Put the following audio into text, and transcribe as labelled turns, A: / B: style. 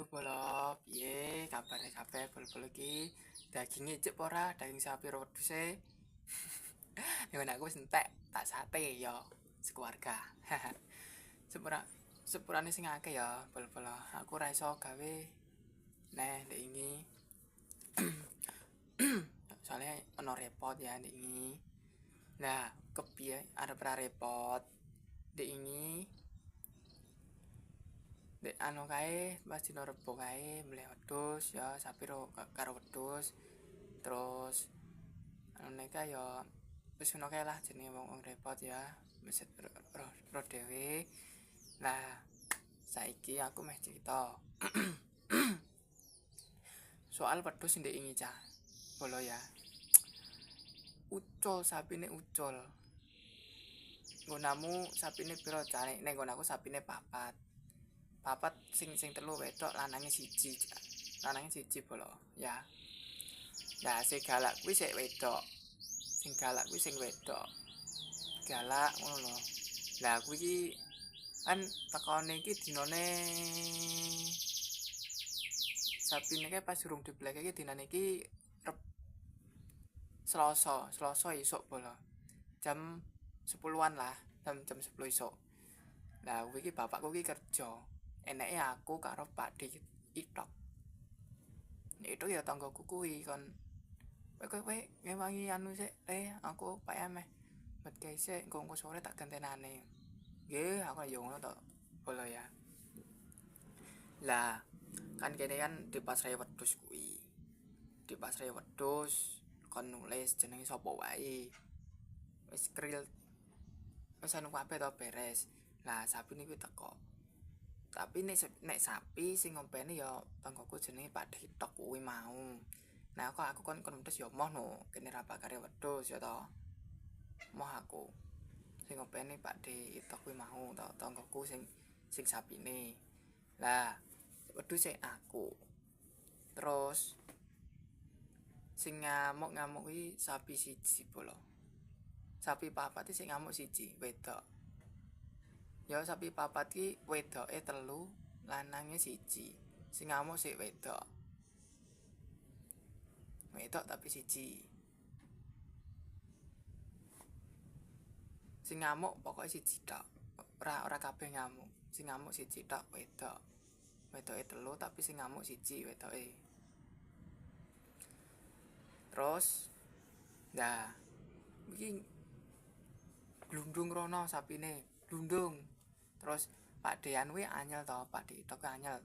A: Halo Bolop, piye kabare kabeh bol-bol iki? Daginge cek ora, daging sapi roduse. Nek aku wis entek, tak sate ya sekeluarga. Sepura sepurane sing akeh ya bol-bol. Aku ora iso gawe neh ndek ini. Soalnya ono repot ya ndek ini. Nah, kepiye arep ora repot ndek ini. Dek anu kae pas dino Rebo kae mleh wedhus ya sapi karo wedhus. Terus anu neka ya wis ngono kae lah jenenge wong repot ya. Wis ro dhewe. Nah, saiki aku meh cerita. Soal wedhus ndek ingi cah. Bolo ya. Ucul sapine ucul. Nggonamu sapine piro cah? Nek nggonku sapine papat sing telu wedok lanange siji bolo ya. Nah sing galak kuwi sik wedok, sing galak ngono lho. Lah kuwi iki kan tekone iki dinane sapine kae pas durung diblek iki dinane iki Selasa esuk bolo jam 10-an lah, jam 10 esuk. Lah kuwi iki bapakku iki kerja. Eneke aku karo Pak Di Itok. Itu ya tanggoku kuwi kon. Kowe ngewangi anu sik, aku Pak Emeh. Bet gawe sik engko sore tak gantenane. Nggih, aku yo ngono to. Bolo ya. Lah, kan kene kan di pasraya wedhus kuwi. Di pasraya wedhus kon nulis jenenge sapa wae. Wis kril. Wis anu kabeh to beres. Lah, sapi niku teko. Tapi nek sapi sing ngompeni ya tanggoku jenenge Pak Ditok kuwi mau. Nah aku kon wedhus ya moh no kene ra bakare wedhus ya to. Moh aku. Sing ngompeni Pak Ditok kuwi mau to tanggoku sing sapine. Lah wedhus aku. Terus sing ngamuk kuwi sapi siji bolo. Sapi papat sing ngamuk siji wedok. Ya sapi papat ki wedoke telu, lanange siji. Sing ngamuk sik wedok. Wedok tapi siji. Sing ngamuk pokoke siji tok. Ora kabeh ngamuk. Sing ngamuk siji tok wedok. Wedoke telu tapi sing ngamuk siji wedoke. Terus nah iki glundung rono sapine, glundung. Terus Pak Dean kuwi anyel to, Pak Ditok anyel